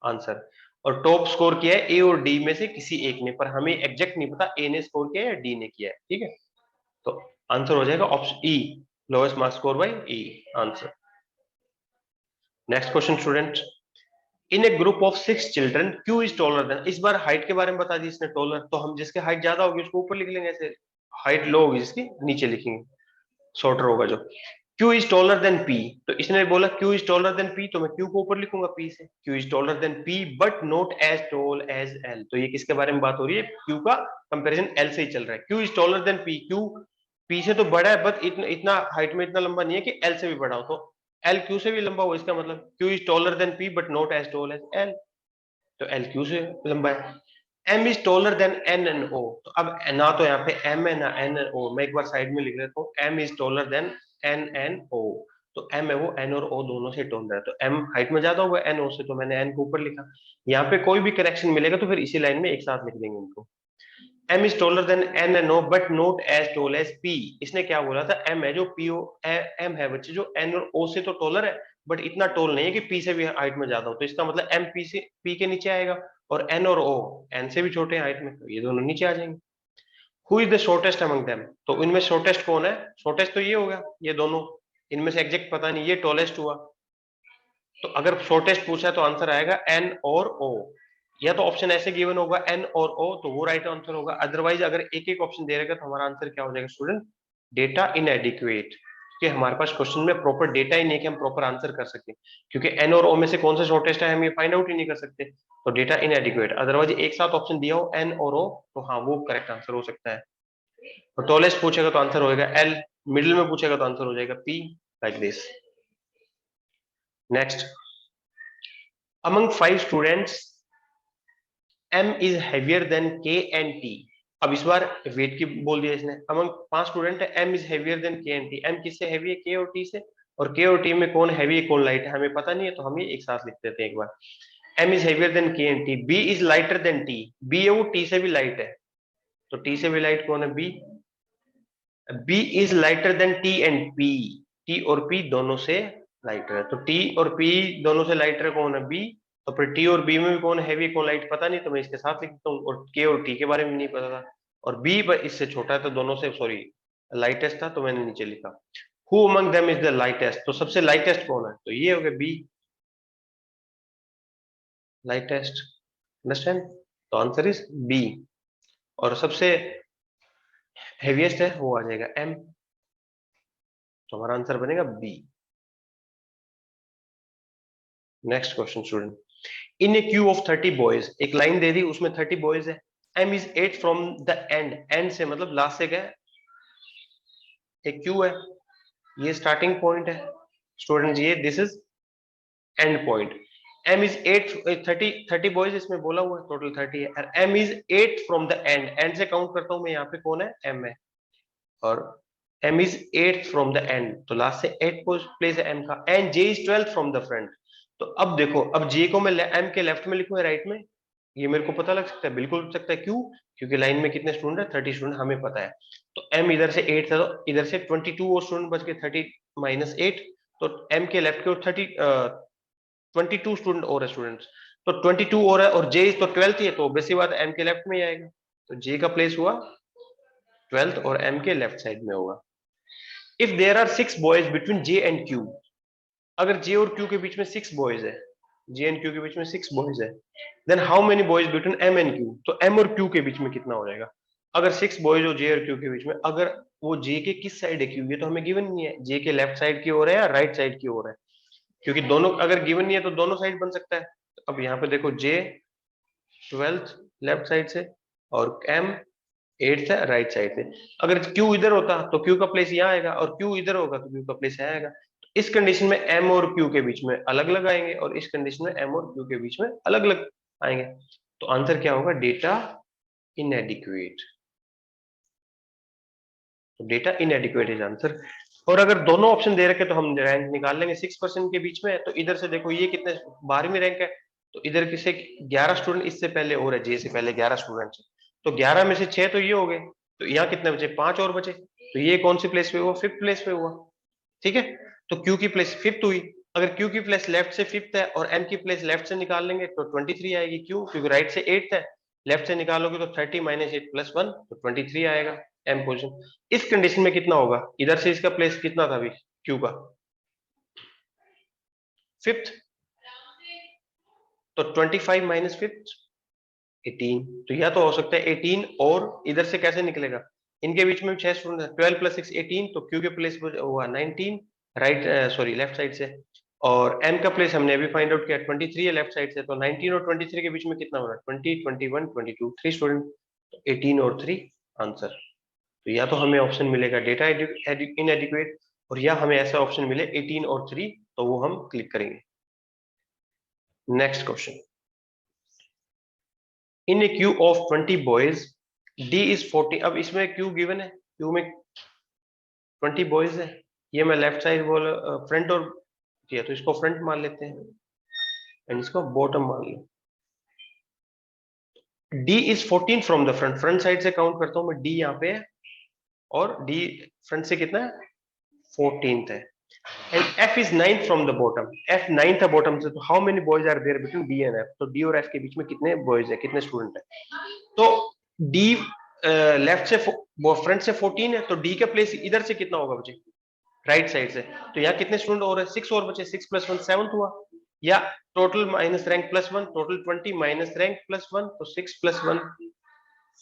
आंसर। और टॉप स्कोर किया है ए और डी में से किसी एक ने, पर हमें एग्जैक्ट नहीं पता ए ने स्कोर किया है या डी ने किया है, ठीक है। तो आंसर हो जाएगा option E, lowest marks score bye E, answer. Next question student, in A group of 6 children Q is taller then. इस बार हाइट के बारे में बता दी इसने, टॉलर, तो हम जिसके हाइट ज्यादा होगी उसको ऊपर लिख लेंगे, ऐसे हाइट लो होगी जिसकी नीचे लिखेंगे, शॉर्टर होगा जो। Q is taller than P, तो इसने बोला Q is taller than P, तो मैं Q को ऊपर लिखूंगा P से। Q is taller than P but not as tall as L, तो ये किसके बारे में बात हो रही है? Q का कंपैरिजन L से ही चल रहा है। Q is taller than P, Q P से तो बड़ा है, बट इतना हाइट में इतना लंबा नहीं है कि L से भी बड़ा हो, तो L Q से भी लंबा हो, इसका मतलब Q is taller than P but not as tall as L, तो L Q से लंबा है। M is taller than N and O, तो अब ना तो यहाँ पे M है ना N एंड O, मैं एक बार साइड में लिख लेता हूँ, M is taller than N and O, तो M है वो N और O दोनों से टॉलर है, तो M हाइट में ज्यादा होगा N O से, तो मैंने N को ऊपर लिखा। यहाँ पे कोई भी करेक्शन मिलेगा तो फिर इसी लाइन में एक साथ लिख देंगे इनको। M is taller than N and O but not as tall as P, इसने क्या बोला था? M है जो PO, M है बच्चे जो N और O से तो टॉलर है, बट इतना टॉल नहीं है कि P से भी हाइट में ज्यादा हो, तो इसका मतलब M P से P के नीचे आएगा, और N और O N से भी छोटे हैं हाइट में, तो ये दोनों नीचे आ जाएंगे। Who is the shortest among them, तो इनमें शॉर्टेस्ट कौन है? शॉर्टेस्ट तो ये होगा, ये दोनों, इनमें से एग्जैक्ट पता नहीं, ये टॉलेस्ट हुआ, तो अगर शॉर्टेस्ट पूछा है तो आंसर आएगा N और O, या तो ऑप्शन ऐसे गिवन होगा N और O, तो वो राइट आंसर होगा। अदरवाइज अगर एक एक ऑप्शन दे रहेगा तो हमारा आंसर क्या हो जाएगा स्टूडेंट? डेटा इनएडिक्वेट, कि हमारे पास क्वेश्चन में प्रॉपर डेटा ही नहीं कि हम प्रॉपर आंसर कर सकते, क्योंकि N और O में से कौन सा शॉर्टेस्ट है हम ये फाइंड आउट ही नहीं कर सकते, तो डेटा इनएडिक्वेट। अदरवाइज एक साथ ऑप्शन दिया हो N और O, तो हाँ वो करेक्ट आंसर हो सकता है। और टॉलेस्ट पूछेगा तो आंसर होएगा एल, मिडिल में पूछेगा तो आंसर हो जाएगा P, like this. Next, among 5 students m is heavier than k and t। अब इस बार वेट की बोल दिया इसने। अमंग 5 स्टूडेंट है, m is heavier than k and t। m किससे हैवी है? k और t से। और k और t में कौन हैवी है कौन लाइट है हमें पता नहीं है, तो हम ये एक साथ लिख देते हैं एक बार। m is heavier than k and t, b is lighter than t। b है वो t से भी लाइट है, तो t से भी लाइट कौन है? b। b is lighter than t and p, t और p दोनों से लाइटर है, तो t और p दोनों से लाइटर कौन है? b। तो फिर t और b में भी कौन हैवी कौन लाइट पता नहीं, तो मैं इसके साथ लिखता हूँ। और k और t के बारे में नहीं पता था, और b इससे छोटा है तो दोनों से, सॉरी लाइटेस्ट था तो मैंने नीचे लिखा। Who among them is the lightest, तो सबसे लाइटेस्ट कौन है? तो ये हो गया b, लाइटेस्ट। अंडरस्टैंड? तो आंसर इज b। और सबसे हेवीएस्ट है वो आ जाएगा m, तो हमारा आंसर बनेगा b। Next question student, in A Q of 30 boys, एक लाइन दे दी उसमें 30 बॉयज है। m is 8 from the and, and से मतलब लास्ट से क्या है? एक क्यू है, ये स्टार्टिंग पॉइंट है स्टूडेंट, ये this is and point. m is 8, 30 boys इसमें बोला हुआ है, टोटल 30 है, और m is 8 from the and, and से काउंट करता हूं मैं, यहाँ पे कौन है? m है। और m is 8 from the and, तो लास्ट से 8 प्लेस है m का, and j is 12 from the front. तो अब देखो, अब j को मैं m के लेफ्ट में लिखूं या राइट में? ये मेरे को पता लग सकता है, बिल्कुल लग सकता है। क्यों? क्योंकि लाइन में कितने स्टूडेंट है? 30 स्टूडेंट, हमें पता है। तो m इधर से 8 था, तो इधर से 22 और स्टूडेंट बच गए, 30 माइनस 8, तो m के लेफ्ट की ओर 22 स्टूडेंट और है स्टूडेंट्स, तो 22 और है, और j तो 12th ही है, तो बेसिक बात m के लेफ्ट में ही आएगा, तो j का प्लेस हुआ 12th और m के लेफ्ट साइड में होगा। If there are 6 boys between j and q, अगर j और q के बीच में 6 बॉयज है, j एंड q के बीच में 6 बॉयज है, then how many boys between m and q, तो m और q के बीच में कितना हो जाएगा? अगर 6 बॉयज हो j और q के बीच में, अगर वो j के किस साइड है q, ये तो हमें गिवन नहीं है, j के लेफ्ट साइड की ओर है या राइट साइड की ओर है, क्योंकि दोनों अगर गिवन नहीं है तो दोनों साइड बन सकता है। तो अब यहाँ पे देखो, j 12th लेफ्ट साइड से और m 8th है राइट साइड से। अगर q इधर होता तो q का प्लेस यहाँ आएगा, और q इधर होगा तो q का प्लेस यहाँ आएगा। तो इस कंडीशन में m और q के बीच में अलग अलग आएंगे, और इस कंडीशन में m और q के बीच में अलग अलग आएंगे। तो आंसर क्या होगा? डेटा इनएडिक्वेट। तो डेटा इनएडिक्वेट इज आंसर। और अगर दोनों ऑप्शन दे रखे तो हम रैंक निकाल लेंगे। 6% के बीच में, तो इधर से देखो ये कितने 12वीं रैंक है, तो इधर किसे 11 स्टूडेंट इससे पहले और है, जे से पहले 11 स्टूडेंट, तो 11 में से 6 तो ये हो गए, तो यहाँ कितने बचे? 5 और बचे, तो ये कौन सी प्लेस पे हुआ? 5th प्लेस पे हुआ। ठीक है, तो क्यू की प्लेस 5th हुई। अगर क्यू की प्लेस लेफ्ट से 5th है और एम की प्लेस लेफ्ट से निकाल लेंगे तो 23 आएगी। क्यों? क्योंकि राइट से 8th है, लेफ्ट से निकालोगे तो 30 माइनस 8 प्लस 1, तो 23 आएगा एम पोजिशन। इस कंडीशन में कितना होगा? इधर से इसका प्लेस कितना था अभी क्यू का? 5th, तो 25 माइनस 5th 18, तो या तो हो सकता है 18, और इधर से कैसे निकलेगा? इनके बीच में 6 स्टूडेंट है, 12 प्लस 6 18, तो क्यू के प्लेस हुआ 19 राइट, सॉरी लेफ्ट साइड से, और m का प्लेस हमने अभी फाइंड आउट किया 23 है लेफ्ट साइड से, तो 19 और 23 के बीच में कितना हो रहा है? 20 21 22, 3 स्टूडेंट, तो 18 और 3 आंसर। तो या तो हमें ऑप्शन मिलेगा डेटा इनएडिक्वेट, और या हमें ऐसा ऑप्शन मिले 18 और 3, तो वो हम क्लिक करेंगे। Next question, in A Q of 20 boys d is 40, अब इसमें क्यू गिवन है, क्यू में 20 बॉयज है, ये मैं लेफ्ट साइड बोल फ्रंट और किया, तो इसको फ्रंट मान लेते हैं एंड इसको बॉटम मान लो। d is 14 from the front, front side से काउंट करता हूं मैं, d यहाँ पे है, और d फ्रंट से कितना है? 14th है। And f is 9 from the bottom, f 9 था बॉटम से, तो how many boys are there between d and f, तो d और f के बीच में कितने बॉयज है, कितने स्टूडेंट है? तो d लेफ्ट से फ्रंट से 14 है, तो d का प्लेस इधर से कितना होगा बच्चे? राइट साइड से, तो यहाँ कितने स्टूडेंट और है? 6 और बचे, 6 प्लस 1 7 हुआ, या total minus rank plus 1, total 20 minus rank plus 1, तो 6 प्लस 1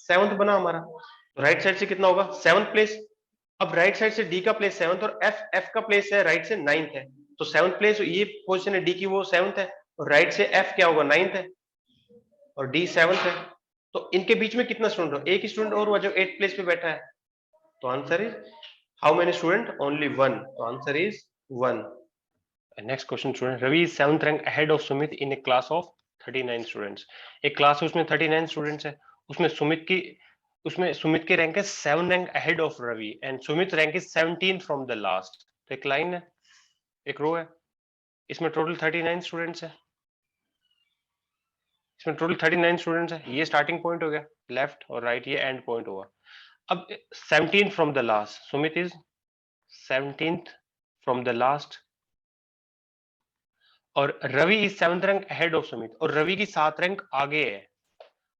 7th बना हमारा। तो राइट साइड से कितना होगा? 7th place. अब राइट साइड से डी का प्लेस 7th, और एफ का प्लेस है राइट से 9th है, तो 7th प्लेस ये पोजीशन है डी की, वो 7th है, और राइट से एफ क्या होगा? 9th है, और डी 7th है। तो इनके बीच में कितना स्टूडेंट हो? एक स्टूडेंट और हुआ जो 8th प्लेस पे बैठा है, तो answer is how many student, only one, तो answer is 1. Next question student, Ravi is 7th rank ahead of Sumit in a class of 39 students. एक क्लास है उसमें 39 स्टूडेंट्स है, उसमें सुमित की रैंक है 7 rank ahead of Ravi and Sumit rank is 17 from the last. तो एक लाइन है, एक रो है, इसमें टोटल 39 स्टूडेंट्स है, इसमें टोटल 39 स्टूडेंट्स है. ये स्टार्टिंग पॉइंट हो गया लेफ्ट और राइट, ये एंड पॉइंट हुआ. अब 17 from the last, Sumit is 17th from the last और Ravi is 7th rank ahead of Sumit, और रवि की 7 रैंक आगे है.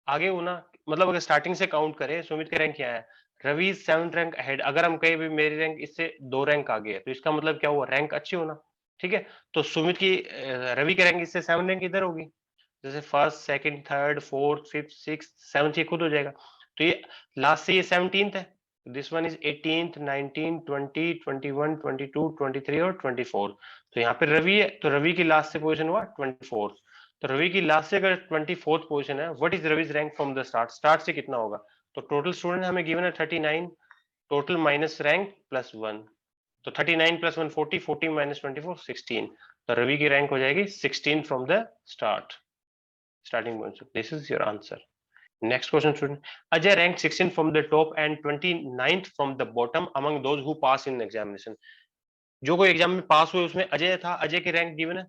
आगे होना मतलब अगर स्टार्टिंग से काउंट करें, सुमित की रैंक क्या है, Ravi is 7th rank ahead. अगर हम कहें भी मेरी रैंक इससे 2 रैंक आगे है, तो इसका मतलब क्या हुआ, रैंक अच्छी होना. ठीक है, तो सुमित की रवि की रैंक इससे 7 रैंक इधर होगी, जैसे first, second, third, fourth, fifth, sixth, seventh, ये खुद हो जाएगा. तो ये लास्ट से ये 17th है, दिस वन इज 18th, 19, 20, 21, 22, 23 और 24. तो यहाँ पे रवि है, तो रवि की लास्ट से पोजीशन हुआ 24th. तो रवि की लास्ट से अगर 24th पोजीशन है, what is Ravi's rank from the start, start से कितना होगा. तो टोटल स्टूडेंट हमें गिवन है 39, टोटल माइनस रैंक प्लस 1, तो 39 प्लस 1 40, 40 माइनस 24 16. तो रवि की रैंक हो जाएगी 16 from the start, starting point. So this is your answer. Next question, student. Ajay ranked 16th from the top and 29th from the bottom among those who pass in examination. जो कोई exam में पास हुए उसमें अजय था, अजय की rank given है,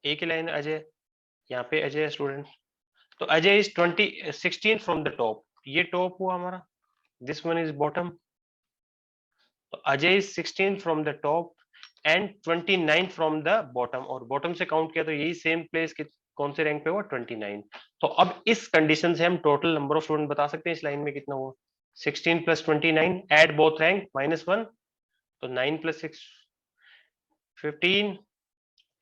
एक ही line Ajay, यहाँ पे अजय स्टूडेंट. तो Ajay is 16th from the top, ये टॉप हुआ हमारा, दिस वन इज बॉटम. तो Ajay is 16th from the top and 29th from the bottom, और बॉटम से काउंट किया तो यही सेम प्लेस कौन से रैंक पे हुआ, 29. तो अब इस कंडीशन से हम टोटल नंबर ऑफ स्टूडेंट बता सकते हैं इस लाइन में कितना हुआ. 16 प्लस 29, एड बोथ रैंक -1, तो 9 plus 6 15,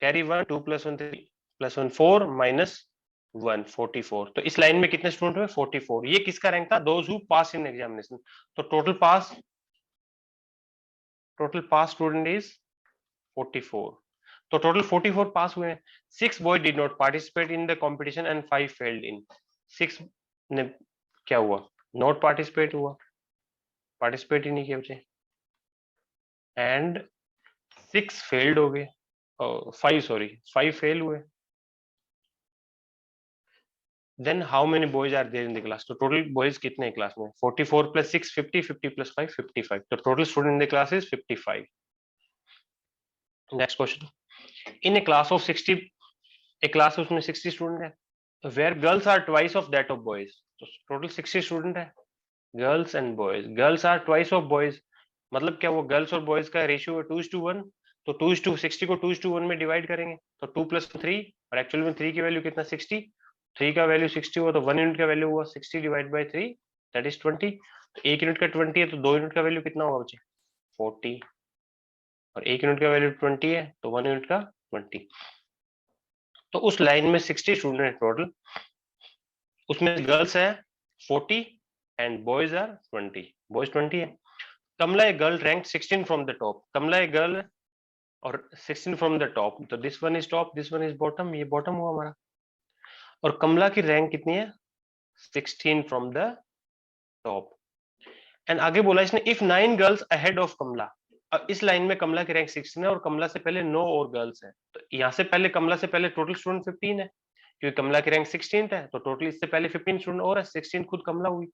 carry 1, 2 plus 1 3 plus 1 4 minus 1 44. तो इस लाइन में कितने स्टूडेंट हुए, 44. ये किसका रैंक था, those who pass in examination. तो टोटल पास स्टूडेंट इज 44. तो टोटल 44 पास हुए हैं. 6 boy did not participate in the competition and 5 failed in. 6 ने क्या हुआ, नॉट पार्टिसिपेट हुआ, पार्टिसिपेट ही नहीं किया बच्चे, एंड 6 फेल्ड हो गए, 5 फेल हुए. Then how many boys are there in the class. तो टोटल बॉयज कितने हैं क्लास में, 44 प्लस 6 50, 50 प्लस 5 55. तो total student in the class is 55. Next question, in a class of 60, एक क्लास है उसमें 60 स्टूडेंट है, where girls are twice of that of boys. तो टोटल 60 स्टूडेंट है, girls and boys, girls are twice of boys, मतलब क्या, वो girls और बॉयज का रेशियो है 2:1. तो 2:60 को 2:1 में डिवाइड करेंगे, तो 2 + 3, और एक्चुअल में 3 की वैल्यू कितना, 60. 3 का वैल्यू 60 हुआ, तो 1 यूनिट का वैल्यू हुआ 60 डिवाइड बाई 3, दैट इज 20. तो 1 यूनिट का 20 है, तो 2 यूनिट का वैल्यू कितना होगा बच्चे, 40, और 1 यूनिट का वैल्यू 20 है, तो 1 यूनिट का 20. तो उस लाइन में 60 स्टूडेंट है टोटल, उसमें गर्ल्स है 40 एंड बॉयज आर 20, बॉयज 20 है. Kamala a girl rank 16 from the top, Kamala a girl और 16 फ्रॉम द टॉप, तो this one is top, this one is bottom, ये बॉटम हुआ हमारा. और कमला की रैंक कितनी है, 16 फ्रॉम द टॉप. एंड आगे बोला इसने, इफ 9 गर्ल्स अहेड ऑफ कमला. अब इस लाइन में कमला की रैंक 16 है और कमला से पहले 9 और गर्ल्स हैं, तो यहाँ से पहले कमला से पहले टोटल स्टूडेंट 15 है, क्योंकि कमला की रैंक 16 है, तो टोटल इससे पहले 15 स्टूडेंट और है, 16 खुद कमला हुई.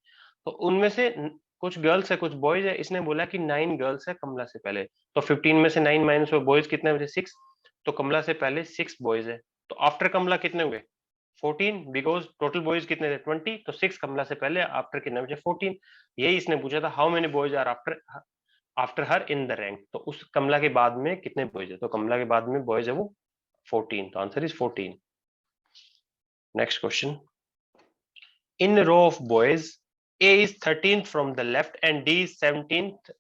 तो उनमें से कुछ गर्ल्स है कुछ बॉयज है, इसने बोला कि 9 गर्ल्स है कमला से पहले, तो 15 में से 9 माइनस बॉयज कितने बचे, 6. तो कमला से पहले 6 बॉयज है, तो आफ्टर कमला कितने हुए, 14, बिकॉज टोटल बॉयज कितने थे 20, तो 6 कमला से पहले, आफ्टर कितने बचे 14. यही इसने पूछा था, how many boys are after her in the rank. तो उस कमला के बाद में कितने बॉयज है, तो कमला के बाद में बॉयज है वो 14, तो answer is 14. Next question, in a row of boys, A is 13th from the left and D is 17th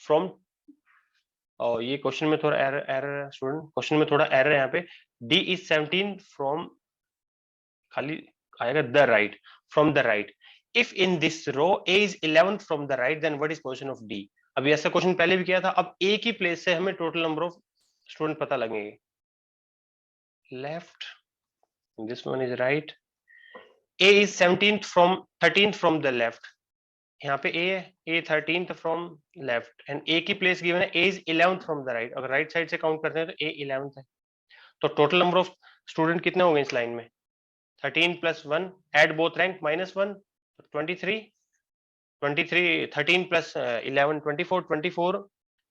from, और ये क्वेश्चन में थोड़ा एरर स्टूडेंट, क्वेश्चन में थोड़ा एरर है यहाँ पे. D is 17th from, खाली आएगा the right, from the right. If in this row A is 11th from the right, then what is position of D. अभी ऐसा क्वेश्चन पहले भी किया था, अब A की प्लेस से हमें टोटल नंबर ऑफ स्टूडेंट पता लगेंगे. Left, this one is right. A is 13th from the left. यहाँ पे ए है, A 13th from left end A की प्लेस गिवन है, A is 11th from the right. अगर राइट साइड से count करते हैं तो ए 11th है। तो टोटल नंबर ऑफ स्टूडेंट कितने होंगे इस लाइन में? 13 + 1, एड बोथ रैंक -1, 23, 13 + 11 24, 24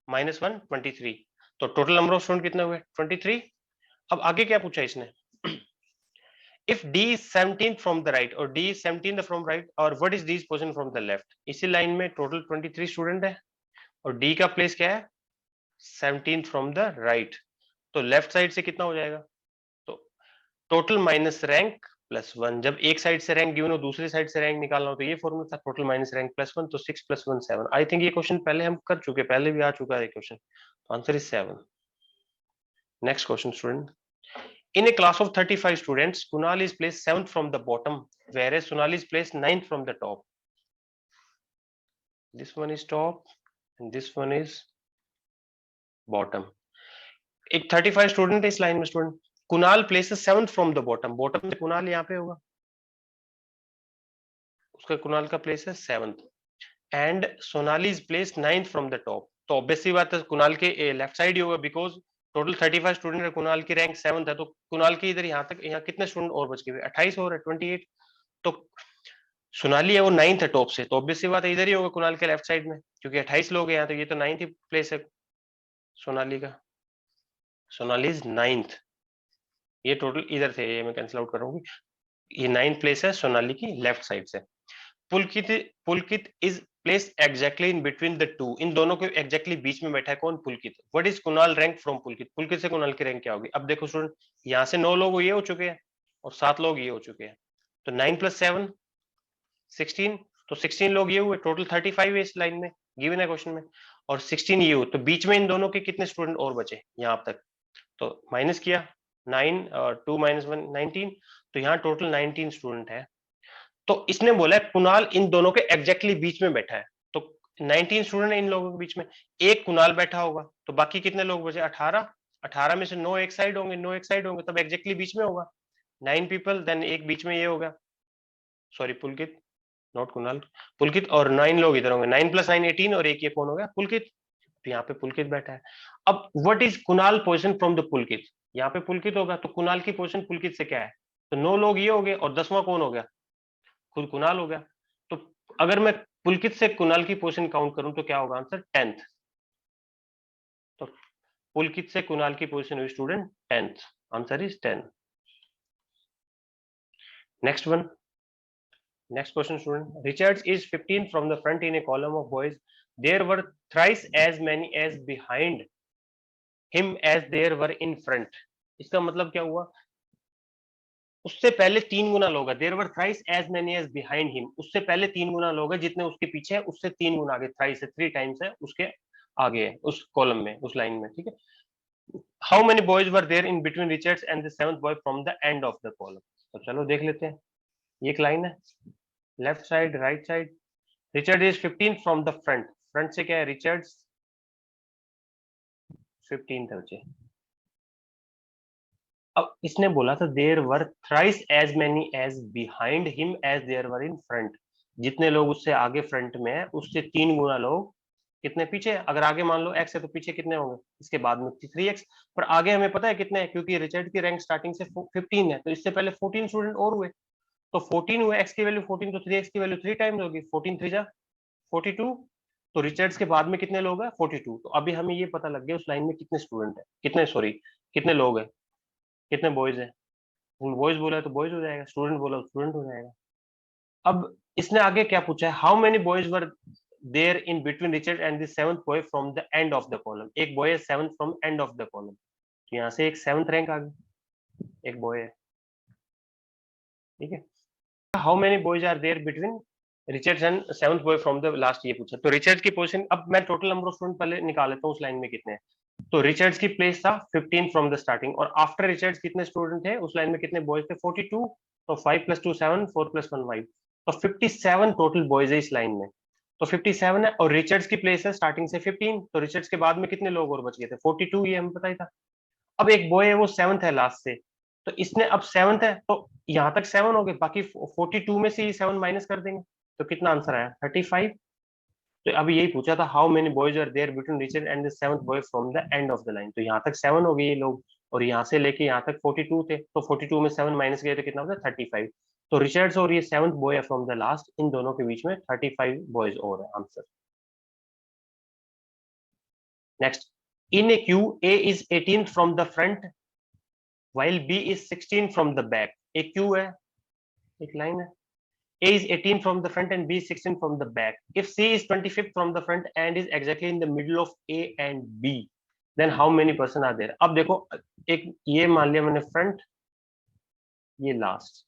-1 23। तो टोटल नंबर ऑफ स्टूडेंट कितने हुए? 23। अब आगे क्या पूछा इसने? If D is 17th from the right और D is 17th from right और what is D's position from the left? इसी लाइन में टोटल 23 स्टूडेंट है और D का प्लेस क्या है? 17th from the right। तो लेफ्ट साइड से कितना हो जाएगा? तो टोटल माइनस रैंक +1। जब एक साइड से रैंक गिवन हो दूसरी साइड से रैंक निकालना हो तो ये फॉर्मूला था, टोटल माइनस रैंक +1। तो 6 + 1 7। आई थिंक ये क्वेश्चन पहले हम कर चुके, पहले भी आ चुका है question. Answer is 7। Next question student, in a class of 35 students, Kunal is placed 7th from the bottom, whereas Sonal is placed 9th from the top. This one is top and this one is bottom. एक 35 student है इस line में student, Kunal places 7th from the bottom, bottom से कुणाल यहाँ पे होगा, उसका कुणाल का प्लेस है 7th and Sonali is placed 9th from the top. तो ऑब्वियसली बात है कुणाल के लेफ्ट साइड ही होगा, बिकॉज टोटल 35 स्टूडेंट है, कुणाल की रैंक 7th है, तो कुणाल की इधर यहाँ तक यहाँ कितने स्टूडेंट और बच गए? 28 और 28। तो सोनाली है वो 9th है टॉप से, तो ऑब्वियसली बात है इधर ही होगा कुणाल के लेफ्ट साइड में, क्योंकि 28 लोग हैं यहाँ, तो ये तो 9th ही प्लेस है सोनाली का। Sonali is 9th। ये टोटल इधर थे, ये मैं कैंसिल आउट करूंगी। ये 9th प्लेस है सोनाली की लेफ्ट साइड से। Pulkit Pulkit is place exactly in between the two. इन दोनों के एग्जैक्टली बीच में बैठा है कौन? Pulkit. What is Kunal rank from Pulkit? Pulkit से कुणाल की रैंक क्या होगी? अब देखो स्टूडेंट, यहाँ से 9 लोग ये हो चुके हैं और 7 लोग ये हो चुके हैं, तो 9 + 7 16। तो 16 लोग ये हुए, टोटल 35 है इस लाइन में, गिवन है क्वेश्चन में, और 16 ये हुए, तो बीच में इन दोनों के कितने स्टूडेंट और बचे यहाँ तक? तो माइनस किया 9 और 2 - 1 19, तो यहाँ टोटल 19 स्टूडेंट है। तो इसने बोला है कुणाल इन दोनों के एग्जैक्टली बीच में बैठा है, तो 19 स्टूडेंट है इन लोगों के बीच में, एक कुणाल बैठा होगा, तो बाकी कितने लोग बचे? 18। 18 में से 9 एक साइड होंगे, 9 एक साइड होंगे, तब एग्जैक्टली बीच में होगा 9 पीपल, देन एक बीच में ये होगा, सॉरी पुलकित, नॉट कुणाल, पुलकित, और 9 लोग इधर होंगे, 9 + 9 18, और एक ये कौन हो गया? पुलकित। तो यहाँ पे पुलकित बैठा है। अब what is Kunal position from the Pulkit? यहाँ पे पुलकित होगा, तो कुणाल की पोजीशन पुलकित से क्या है? तो 9 लोग ये हो गए और 10वां कौन हो गया? खुद कुणाल हो गया। तो अगर मैं पुलकित से कुणाल की पोजीशन काउंट करूं तो क्या होगा आंसर? 10th। तो पुलकित से कुणाल की पोजीशन हुई student 10th, answer is 10। Next one, next question student, Richards is 15 from the front in a column of boys, there were thrice as many as behind him as there were in front। इसका मतलब क्या हुआ? उससे पहले 3 गुना लोग हैं, there were thrice as many as behind him, उससे पहले 3 गुना लोग हैं, जितने उसके पीछे है उससे 3 गुना आगे, थ्राइस है 3 टाइम्स है उसके आगे है, उस कॉलम में, उस लाइन में, ठीक है। How many boys were there in between Richards and the 7th boy from the end of the column? तो चलो देख लेते हैं। ये एक लाइन है, left side right side, Richard is 15 from the front, front से क्या है? रिचर्ड्स 15 था बच्चे। अब इसने बोला था there were thrice as many as behind him as there were in front, जितने लोग उससे आगे फ्रंट में है उससे 3 गुना लोग कितने पीछे है? अगर आगे मान लो x है तो पीछे कितने होंगे? इसके बाद में 3x, पर आगे हमें पता है कितने है, क्योंकि रिचर्ड की रैंक स्टार्टिंग से 15 है, तो इससे पहले 14 स्टूडेंट और हुए, तो 14 हुए, x की वैल्यू 14, तो 3x की वैल्यू 3 टाइम्स होगी, 14 3 जा 42। तो रिचर्ड्स के बाद में कितने लोग हैं? 42। तो अभी हमें ये पता लग गया उस लाइन में कितने स्टूडेंट है, कितने, सॉरी कितने लोग हैं, कितने बॉयज है। बॉयज बोला है तो बॉयज हो जाएगा, स्टूडेंट बोला तो स्टूडेंट हो जाएगा। अब इसने आगे क्या पूछा है? How many boys were there in between Richard and the 7th boy from the end of the column? एक बॉय है 7th from end of the column, तो यहाँ से एक 7th रैंक आ गई, एक बॉय है, ठीक है। How many boys are there between Richard and 7th boy from the last, ये पूछा। तो रिचर्ड की पोजीशन, अब मैं टोटल नंबर ऑफ स्टूडेंट पहले निकाल लेता हूँ उस लाइन में कितने हैं। तो रिचर्ड्स की प्लेस था 15 फ्रॉम द स्टार्टिंग, और आफ्टर रिचर्ड्स कितने स्टूडेंट थे उस लाइन में, कितने बॉयज थे? 42। तो 5 + 2 7, 4 + 1 5, तो 57 टोटल बॉयज है इस लाइन में। तो 57 है, और रिचर्ड्स की प्लेस है स्टार्टिंग से 15, तो रिचर्ड्स के बाद में कितने लोग और बच गए थे? 42, ये हमें पता ही था। अब एक बॉय है वो 7th है लास्ट से, तो इसने अब 7th है तो यहाँ तक 7 हो गए, बाकी 42 में से ये 7 माइनस कर देंगे, तो कितना आंसर आया 35। तो अभी यही पूछा था how many boys are there between Richard and the seventh boy from the end of the line. तो यहाँ तक 7 हो गए ये लोग, और यहाँ से लेके यहाँ तक 42 थे, तो 42 में 7 माइनस गए तो कितना होता है 35। तो रिचर्ड्स और ये सेवंथ बॉय है फ्रॉम द लास्ट, इन दोनों के बीच में 35 बॉयज और है answer. Next, in A Q A is 18 from the front while B is 16 from the back। एक क्यू है, एक लाइन है, A is 18 from the front and B is 16 from the back। If C is 25th from the front and is exactly in the middle of A and B, then how many person are there। अब देखो, एक ये मान लिया मैंने front, ये last.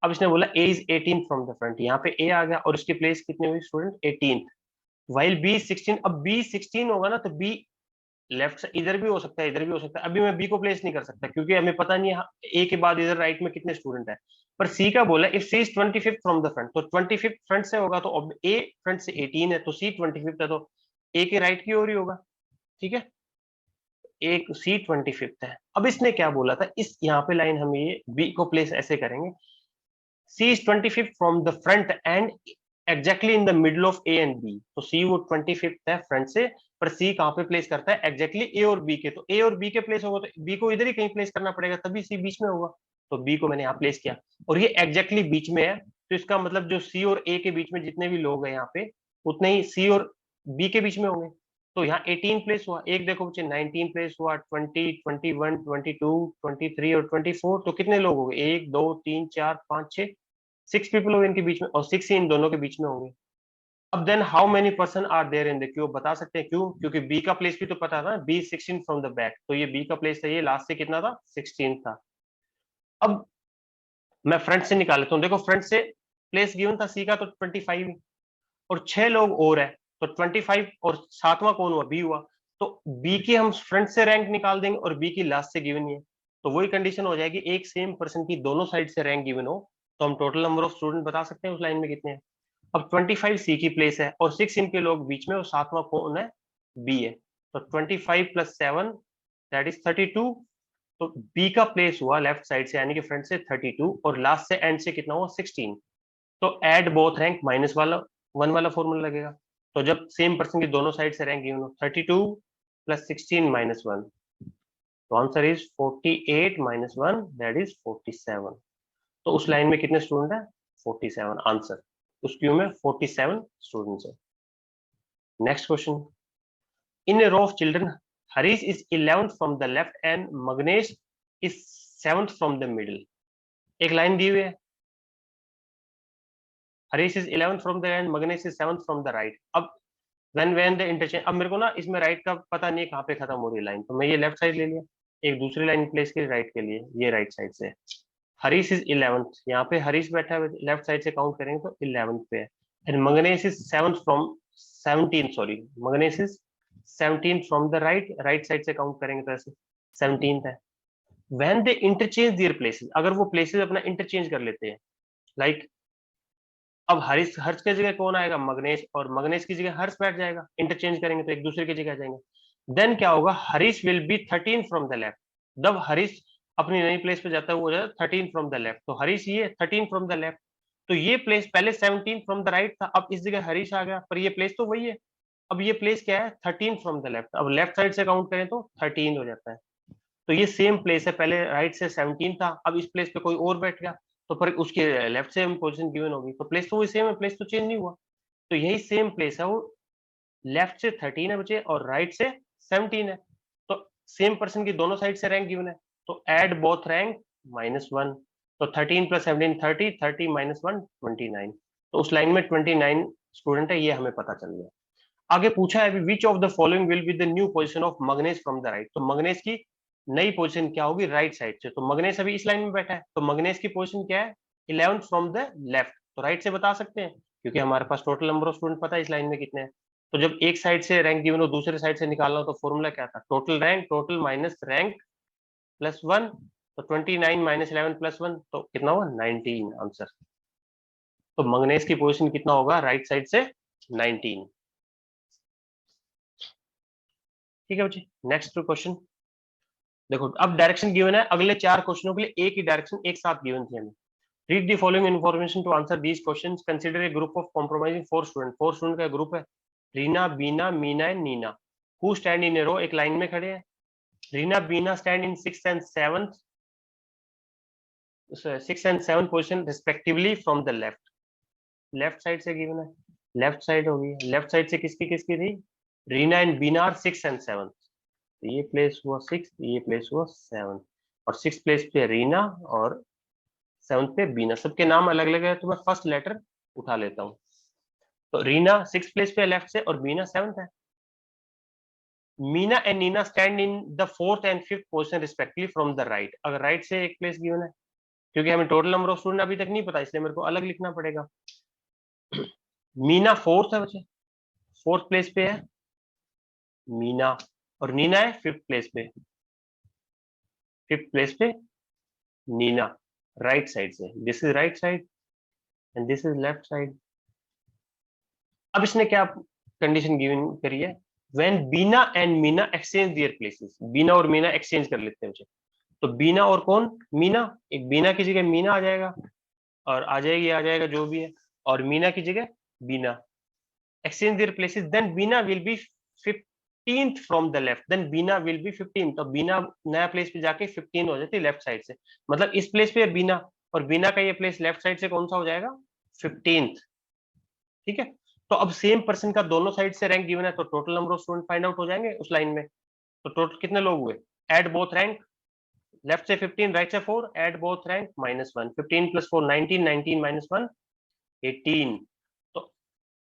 अब इसने बोला A is 18 from the front, यहाँ पे A आ गया और उसकी प्लेस कितनी हुई स्टूडेंट 18, while B is 16। अब B 16 होगा ना, तो B लेफ्ट से इधर भी हो सकता है, इधर भी हो सकता है। अभी मैं बी को प्लेस नहीं कर सकता क्योंकि हमें पता नहीं है ए के बाद इधर राइट में कितने स्टूडेंट है। पर सी का बोला if C is 25th from the front, तो 25th फ्रंट से होगा, तो अब ए फ्रंट से 18 है तो सी 25th है, तो ए के राइट की ओर ही होगा। ठीक है, एक सी 25th है। अब इसने क्या बोला था, इस यहाँ पे लाइन हम ये बी को प्लेस ऐसे करेंगे, C is 25th from the front end exactly in the middle of A and B. तो सी वो 25th है फ्रंट से, पर सी कहां पे प्लेस करता है एग्जैक्टली ए और बी के। तो ए और बी के प्लेस होगा तो बी को इधर ही कहीं प्लेस करना पड़ेगा, तभी सी बीच में होगा। तो बी को मैंने यहाँ प्लेस किया और ये एग्जैक्टली बीच में है, तो इसका मतलब जो सी और ए के बीच में जितने भी लोग हैं यहाँ पे, उतने ही सी और बी के बीच में होंगे। तो यहाँ 18 प्लेस हुआ, एक देखो बच्चे 19 प्लेस हुआ, 20, 21, 22, 23 और 24। तो कितने लोग हो गए, 1 2 3 4 5 6, 6 पीपल हो इनके बीच में, और 6 ही इन दोनों के बीच में होंगे। अब then how many person are there in the queue, बता सकते हैं क्यों, क्योंकि बी का प्लेस भी तो पता था, बी 16 फ्रॉम द बैक, तो ये बी का प्लेस था, ये लास्ट से कितना था 16 था। अब मैं फ्रंट से निकाल लेता हूँ, देखो फ्रंट से प्लेस गिवन था सी का तो 25, और 6 लोग और है तो 25, और सातवां कौन हुआ, बी हुआ। तो बी की हम फ्रंट से रैंक निकाल देंगे और बी की लास्ट से गिवन ही है, तो वही कंडीशन हो जाएगी, एक सेम पर्सन की दोनों साइड से रैंक गिवन हो तो हम टोटल नंबर ऑफ स्टूडेंट बता सकते हैं उस लाइन में कितने हैं। अब 25 सी की प्लेस है और 6 इनके लोग बीच में, और सातवां कौन है, बी है। तो 25 + 7 दैट इज 32। तो बी का प्लेस हुआ लेफ्ट साइड से यानी कि फ्रंट से 32, और लास्ट से एंड से कितना हुआ 16। तो एड बोथ रैंक माइनस वाला 1 वाला फॉर्मूला लगेगा। तो जब सेम पर्सन की दोनों साइड से रैंक गिवन हो, 32 + 16 - 1, तो आंसर इज 48 - 1 दैट इज 47। तो उस लाइन में कितने स्टूडेंट है 47 आंसर, उस क्यू में 47 स्टूडेंट्स है। Next question, in a row of children Harish is 11th from the left end Magnesh is 7th from the middle. एक लाइन दी हुई है, Harish is 11th from the end Magnesh is 7th from the right. अब when the interchange, अब मेरे को ना इसमें राइट का पता नहीं है कहाँ पे खत्म हो रही लाइन, तो मैं ये लेफ्ट साइड ले लिया, एक दूसरी लाइन प्लेस की राइट के लिए, ये राइट साइड से हरीश इज 11th, यहाँ पे हरीश बैठा है, लेफ्ट साइड से काउंट करेंगे तो 11th पे है, and Magnesh is 7th from 17, sorry Magnesh is 17th from the right, right side से काउंट करेंगे तो ऐसे 17th है। When they interchange their places, अगर वो प्लेसेस अपना इंटरचेंज कर लेते हैं, लाइक अब हरीश, हर्ष की जगह कौन आएगा मगनेश, और मगनेश की जगह हर्ष बैठ जाएगा, इंटरचेंज करेंगे तो एक दूसरे की जगह आ जाएंगे। देन क्या होगा, Harish will be 13 from the left. जब हरीश अपनी नई प्लेस पे जाता है वो हो जाता है 13 फ्रॉम द लेफ्ट, तो हरीश ये 13 फ्रॉम द लेफ्ट। तो ये प्लेस पहले 17 फ्रॉम द राइट था, अब इस जगह हरीश आ गया, पर ये प्लेस तो वही है। अब ये प्लेस क्या है 13 फ्रॉम द लेफ्ट, अब लेफ्ट साइड से काउंट करें तो 13 हो जाता है। तो ये सेम प्लेस है, पहले राइट से 17 था, अब इस प्लेस पे कोई और बैठ गया, तो पर उसके लेफ्ट से पोजीशन गिवन होगी, तो प्लेस तो वही सेम है, प्लेस तो चेंज नहीं हुआ। तो यही सेम प्लेस है, वो लेफ्ट से 13 है बचे और राइट से 17 है, तो सेम पर्सन की दोनों साइड से रैंक गिवन है, तो एड बोथ रैंक -1। तो 13 + 17 30, 30 - 1 29। तो उस लाइन में 29 स्टूडेंट है, ये हमें पता चल गया। आगे पूछा है which of the following will be the new position of Magnesh from the right. तो मगनेश की नई पोजीशन क्या होगी राइट साइड से, तो मगनेश अभी इस लाइन में बैठा है, तो मगनेश की पोजीशन क्या है 11th फ्रॉम द लेफ्ट, तो राइट से बता सकते हैं क्योंकि हमारे पास टोटल नंबर ऑफ स्टूडेंट पता है इस लाइन में कितने हैं। तो जब एक साइड से रैंक गिवन हो दूसरे साइड से निकालना हो तो फॉर्मूला क्या था, total rank, total minus rank +1, तो 29 - 11 + 1 तो कितना हुआ 19 आंसर। तो मंगनेश की पोजीशन कितना होगा राइट साइड से 19। ठीक है बच्चे, नेक्स्ट क्वेश्चन देखो, अब डायरेक्शन गिवन है, अगले 4 क्वेश्चनों के लिए एक ही डायरेक्शन एक साथ गिवन थी हमें। Read the following information to answer these questions, consider a group of compromising 4 student का ग्रुप है, Reena, Beena, Meena and Neena, who stand in a row, एक लाइन में खड़े हैं। Reena, Beena stand in 6th and 7th position respectively from the left. Left side से given है, left side होगी, left side से किसकी किसकी थी, Reena and Beena are 6th and 7th, ये प्लेस हुआ 6, ये प्लेस हुआ 7, और 6th प्लेस पे रीना और 7th पे बीना, सबके नाम अलग अलग है तो मैं फर्स्ट लेटर उठा लेता हूँ। तो रीना 6th प्लेस पे लेफ्ट से और बीना 7th है। Meena and Neena stand in the 4th and 5th position respectively from the right. अगर राइट से एक प्लेस गिवन है, क्योंकि हमें टोटल नंबर ऑफ स्टूडेंट अभी तक नहीं पता, इसलिए मेरे को अलग लिखना पड़ेगा। मीना 4th है बच्चे, 4th प्लेस पे है मीना, और नीना है 5th प्लेस पे, 5th प्लेस पे नीना, राइट साइड से। This is right side and this is left side. अब इसने क्या कंडीशन गिवन करी है, when Beena and Meena exchange their places, Beena और मीना एक्सचेंज कर लेते हैं बच्चे। तो बीना और कौन, मीना, एक बीना की जगह मीना आ जाएगा और आ जाएगा जो भी है, और मीना की जगह बीना, exchange their places, then Bina will be 15th from the left, then Bina will be 15th, तो बीना नया प्लेस पे जाके 15 हो जाती है लेफ्ट साइड से, मतलब इस प्लेस पे बीना और बीना का ये प्लेस लेफ्ट साइड से कौन सा हो जाएगा, 15th। ठीक है, तो अब सेम पर्सन का दोनों साइड से रैंक गिवन है, तो total number of student find out हो जाएंगे उस लाइन में। तो टोटल कितने लोग हुए, एड बोथ रैंक, लेफ्ट से 15, राइट से 4, एड बोथ रैंक -1, 15 + 4 19, 19 - 1 18,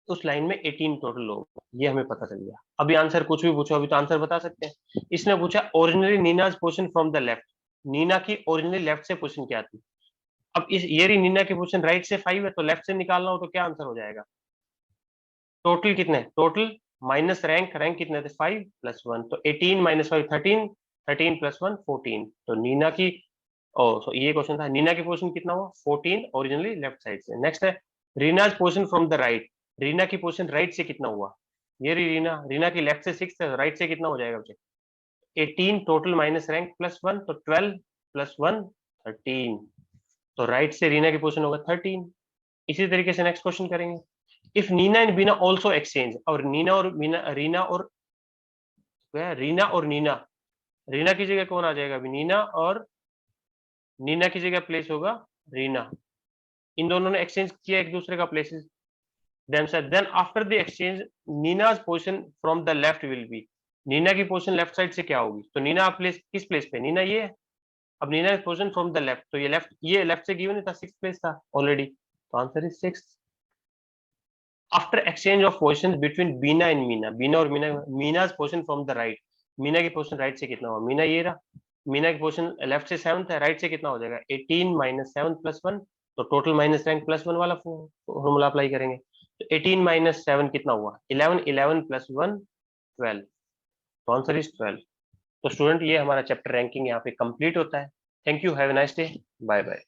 उस लाइन में 18 टोटल लोग, ये हमें पता चल गया। अभी आंसर कुछ भी पूछो, अभी तो आंसर बता सकते हैं। इसने पूछा originally Neena's position from the left, Neena की ओरिजिनली लेफ्ट से पोजीशन क्या थी। अब इस ये रही नीना की पोजीशन राइट से 5 है, तो लेफ्ट से निकालना हो तो क्या आंसर हो जाएगा, टोटल कितने, टोटल माइनस रैंक, रैंक कितने थे 5 + 1, तो 18 - 5 13, 13 + 1 14, तो नीना की ये क्वेश्चन था, नीना की पोजीशन कितना हुआ 14 ओरिजिनली लेफ्ट साइड से। नेक्स्ट है Reena's position from the right, Reena की पोजीशन राइट से कितना हुआ, ये रीना, रीना की लेफ्ट से 6 है, राइट से कितना हो जाएगा बच्चे 18, टोटल माइनस रैंक +1, तो 12 + 1 13, तो राइट से रीना की पोजीशन होगा 13। इसी तरीके से नेक्स्ट क्वेश्चन करेंगे, if Neena and Beena also exchange, और नीना और मीना, रीना और नीना, रीना की जगह कौन आ जाएगा अभी, नीना, और नीना की जगह प्लेस होगा रीना, इन दोनों ने एक्सचेंज किया एक दूसरे का places themselves, then after the exchange Nina's position from the left will be, Neena की पोजीशन लेफ्ट साइड से क्या होगी, तो नीना प्लेस किस प्लेस पे, नीना ये है, अब Neena position from the left, तो ये लेफ्ट से गिवन था 6th प्लेस था ऑलरेडी, तो answer is 6th। After exchange of position between Beena and Meena, Beena और Meena's position from the right, Meena की पोजीशन राइट से कितना हुआ, मीना ये रहा, मीना की पोजीशन लेफ्ट से 7th है, राइट से कितना हो जाएगा 18 - 7 + 1, तो टोटल माइनस रैंक +1 वाला फॉर्मूला अप्लाई करेंगे, तो 18 - 7 कितना हुआ 11, 11 + 1 12, तो आंसर इज 12। तो स्टूडेंट ये हमारा चैप्टर रैंकिंग यहाँ पे कंप्लीट होता है। Thank you, have a nice day, bye bye.